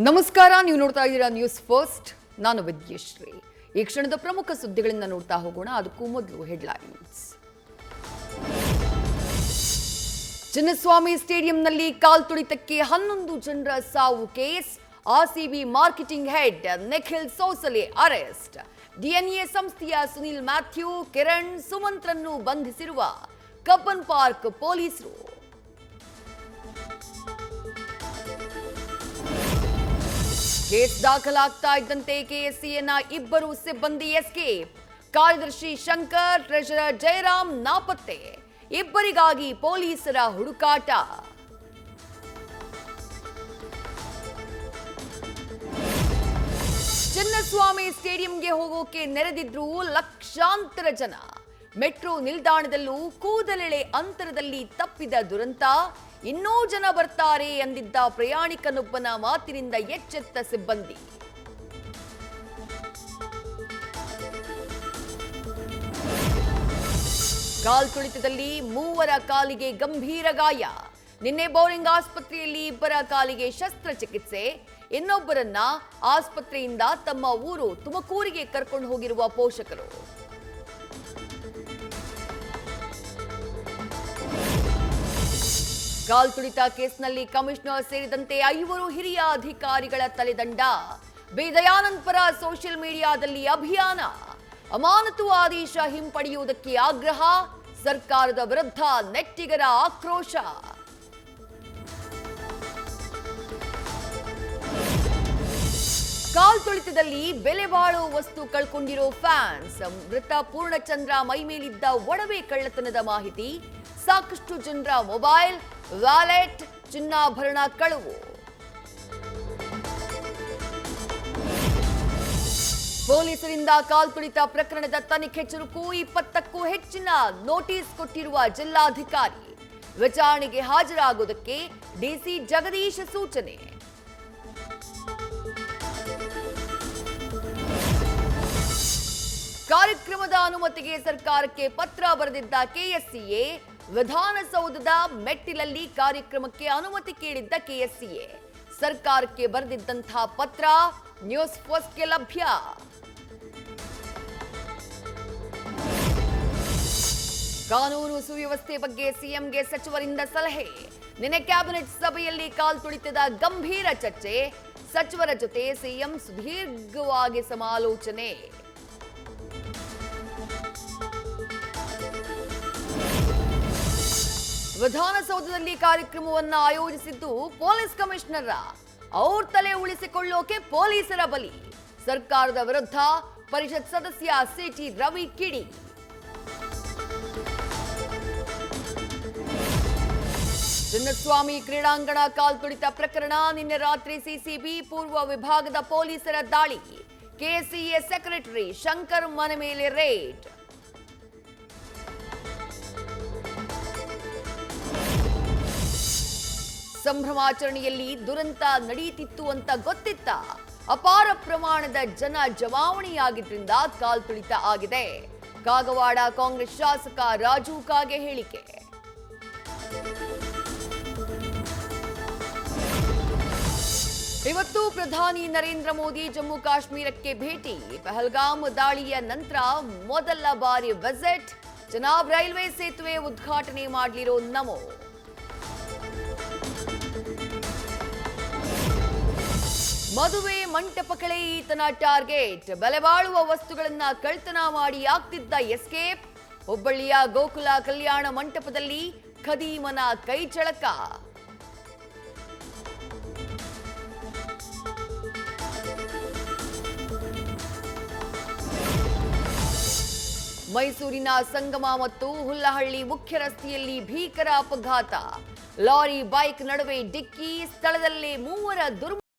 ನಮಸ್ಕಾರ, ನೀವು ನೋಡ್ತಾ ಇದ್ದೀರಾ ನ್ಯೂಸ್ ಫಸ್ಟ್. ನಾನು ವಿದ್ಯಶ್ರೀ. ಈ ಕ್ಷಣದ ಪ್ರಮುಖ ಸುದ್ದಿಗಳಿಂದ ನೋಡ್ತಾ ಹೋಗೋಣ. ಅದಕ್ಕೂ ಮೊದಲು ಹೆಡ್ಲೈನ್ಸ್. ಚಿನ್ನಸ್ವಾಮಿ ಸ್ಟೇಡಿಯಂನಲ್ಲಿ ಕಾಲ್ತುಳಿತಕ್ಕೆ 11 ಜನರ ಸಾವು case. RCB marketing head Nikhil Sosale arrest. DNA ಸಂಸ್ಥೆಯ ಸುನಿಲ್ ಮ್ಯಾಥ್ಯೂ, ಕಿರಣ್, ಸುಮಂತ್ರನ್ನು ಬಂಧಿಸಿರುವ ಕಬ್ಬನ್ ಪಾರ್ಕ್ ಪೊಲೀಸರು. ಕೇಸ್ ದಾಖಲಾಗ್ತಾ ಇದ್ದಂತೆ ಕೆಎಸ್ಸಿಎನ ಇಬ್ಬರು ಸಿಬ್ಬಂದಿ ಎಸ್ಕೇಪ್. ಕಾರ್ಯದರ್ಶಿ ಶಂಕರ್, ಟ್ರೆಷರರ್ ಜಯರಾಮ್ ನಾಪತ್ತೆ. ಇಬ್ಬರಿಗಾಗಿ ಪೊಲೀಸರ ಹುಡುಕಾಟ. ಚಿನ್ನಸ್ವಾಮಿ ಸ್ಟೇಡಿಯಂಗೆ ಹೋಗೋಕೆ ನೆರೆದಿದ್ರು ಲಕ್ಷಾಂತರ ಜನ. ಮೆಟ್ರೋ ನಿಲ್ದಾಣದಲ್ಲೂ ಕೂದಲೆಳೆ ಅಂತರದಲ್ಲಿ ತಪ್ಪಿದ ದುರಂತ. ಇನ್ನೂ ಜನ ಬರ್ತಾರೆ ಎಂದಿದ್ದ ಪ್ರಯಾಣಿಕನೊಬ್ಬನ ಮಾತಿನಿಂದ ಎಚ್ಚೆತ್ತ ಸಿಬ್ಬಂದಿ. ಕಾಲ್ತುಳಿತದಲ್ಲಿ 3 ಕಾಲಿಗೆ ಗಂಭೀರ ಗಾಯ. ನಿನ್ನೆ ಬೌರಿಂಗ್ ಆಸ್ಪತ್ರೆಯಲ್ಲಿ ಇಬ್ಬರ ಕಾಲಿಗೆ ಶಸ್ತ್ರಚಿಕಿತ್ಸೆ. ಇನ್ನೊಬ್ಬರನ್ನ ಆಸ್ಪತ್ರೆಯಿಂದ ತಮ್ಮ ಊರು ತುಮಕೂರಿಗೆ ಕರ್ಕೊಂಡು ಹೋಗಿರುವ ಪೋಷಕರು. ಕಾಲ್ತುಳಿತ ಕೇಸ್ನಲ್ಲಿ ಕಮಿಷನರ್ ಸೇರಿದಂತೆ 5 ಹಿರಿಯ ಅಧಿಕಾರಿಗಳ ತಲೆದಂಡ. ದಯಾನಂದ್ ಪರ ಸೋಷಿಯಲ್ ಮೀಡಿಯಾದಲ್ಲಿ ಅಭಿಯಾನ. ಅಮಾನತು ಆದೇಶ ಹಿಂಪಡೆಯುವುದಕ್ಕೆ ಆಗ್ರಹ. ಸರ್ಕಾರದ ವಿರುದ್ಧ ನೆಟ್ಟಿಗರ ಆಕ್ರೋಶ. ಕಾಲ್ತುಳಿತದಲ್ಲಿ ಬೆಲೆ ಬಾಳುವ ವಸ್ತು ಕಳ್ಕೊಂಡಿರೋ ಫ್ಯಾನ್ಸ್. ಮೃತ ಪೂರ್ಣಚಂದ್ರ ಮೈಮೇಲಿದ್ದ ಒಡವೆ ಕಳ್ಳತನದ ಮಾಹಿತಿ. ಸಾಕಷ್ಟು ಜನರ ಮೊಬೈಲ್, ವ್ಯಾಲೆಟ್, ಚಿನ್ನಾಭರಣ ಕಳವು. ಪೊಲೀಸರಿಂದ ಕಾಲ್ತುಳಿತ ಪ್ರಕರಣದ ತನಿಖೆ ಚುರುಕು. 20ಕ್ಕೂ ಹೆಚ್ಚಿನ ನೋಟಿಸ್ ಕೊಟ್ಟಿರುವ ಜಿಲ್ಲಾಧಿಕಾರಿ. ವಿಚಾರಣೆಗೆ ಹಾಜರಾಗುವುದಕ್ಕೆ ಡಿಸಿ ಜಗದೀಶ್ ಸೂಚನೆ. ಕಾರ್ಯಕ್ರಮದ ಅನುಮತಿಗೆ ಸರ್ಕಾರಕ್ಕೆ ಪತ್ರ ಬರೆದಿದ್ದ ಕೆಎಸ್ಸಿಎ. ವಿಧಾನಸೌಧದ ಮೆಟ್ಟಿಲಲ್ಲಿ ಕಾರ್ಯಕ್ರಮಕ್ಕೆ ಅನುಮತಿ ಕೇಳಿದ್ದ ಕೆಎಸ್ಸಿಎ ಸರ್ಕಾರಕ್ಕೆ ಬರೆದಿದ್ದಂತಹ ಪತ್ರ ನ್ಯೂಸ್ ಫಸ್ಟ್ಗೆ ಲಭ್ಯ. ಕಾನೂನು ಸುವ್ಯವಸ್ಥೆ ಬಗ್ಗೆ ಸಿಎಂಗೆ ಸಚಿವರಿಂದ ಸಲಹೆ. ನಿನ್ನೆ ಕ್ಯಾಬಿನೆಟ್ ಸಭೆಯಲ್ಲಿ ಕಾಲ್ತುಳಿತದ ಗಂಭೀರ ಚರ್ಚೆ. ಸಚಿವರ ಜೊತೆ ಸಿಎಂ ಸುದೀರ್ಘವಾಗಿ ಸಮಾಲೋಚನೆ. ವಿಧಾನಸೌಧದಲ್ಲಿ ಕಾರ್ಯಕ್ರಮವನ್ನು ಆಯೋಜಿಸಿದ್ದು ಪೊಲೀಸ್ ಕಮಿಷನರ್. ಅವ್ರ ತಲೆ ಉಳಿಸಿಕೊಳ್ಳೋಕೆ ಪೊಲೀಸರ ಬಲಿ. ಸರ್ಕಾರದ ವಿರುದ್ಧ ಪರಿಷತ್ ಸದಸ್ಯ ಸಿಟಿ ರವಿ ಕಿಡಿ. ಚಿನ್ನಸ್ವಾಮಿ ಕ್ರೀಡಾಂಗಣ ಕಾಲ್ತುಳಿತ ಪ್ರಕರಣ. ನಿನ್ನೆ ರಾತ್ರಿ ಸಿಸಿಬಿ ಪೂರ್ವ ವಿಭಾಗದ ಪೊಲೀಸರ ದಾಳಿ. ಕೆಎಸ್ಸಿಎ ಸೆಕ್ರೆಟರಿ ಶಂಕರ್ ಮನೆ ಮೇಲೆ ರೇಡ್. ಸಂಭ್ರಮಾಚರಣೆಯಲ್ಲಿ ದುರಂತ ನಡೆಯುತ್ತಿತ್ತು ಅಂತ ಗೊತ್ತಿತ್ತ. ಅಪಾರ ಪ್ರಮಾಣದ ಜನ ಜಮಾವಣೆಯಾಗಿದ್ದರಿಂದ ಕಾಲ್ತುಳಿತ ಆಗಿದೆ. ಕಾಗವಾಡ ಕಾಂಗ್ರೆಸ್ ಶಾಸಕ ರಾಜು ಕಾಗೆ ಹೇಳಿಕೆ. ಇವತ್ತು ಪ್ರಧಾನಿ ನರೇಂದ್ರ ಮೋದಿ ಜಮ್ಮು ಕಾಶ್ಮೀರಕ್ಕೆ ಭೇಟಿ. ಪಹಲ್ಗಾಮ್ ದಾಳಿಯ ನಂತರ ಮೊದಲ ಬಾರಿ ವಿಸಿಟ್. ಚನಾಬ್ ರೈಲ್ವೆ ಸೇತುವೆ ಉದ್ಘಾಟನೆ ಮಾಡಲಿರೋ ನಮೋ. ಮದುವೆ ಮಂಟಪಗಳೇ ಈತನ ಟಾರ್ಗೆಟ್. ಬೆಲೆ ಬಾಳುವ ವಸ್ತುಗಳನ್ನ ಕಳ್ತನ ಮಾಡಿ ಆಗ್ತಿದ್ದ ಎಸ್ಕೇಪ್. ಹುಬ್ಬಳ್ಳಿಯ ಗೋಕುಲ ಕಲ್ಯಾಣ ಮಂಟಪದಲ್ಲಿ ಖದೀಮನ ಕೈಚಳಕ. ಮೈಸೂರಿನ ಸಂಗಮ ಮತ್ತು ಹುಲ್ಲಹಳ್ಳಿ ಮುಖ್ಯ ರಸ್ತೆಯಲ್ಲಿ ಭೀಕರ ಅಪಘಾತ. ಲಾರಿ ಬೈಕ್ ನಡುವೆ ಡಿಕ್ಕಿ. ಸ್ಥಳದಲ್ಲೇ 3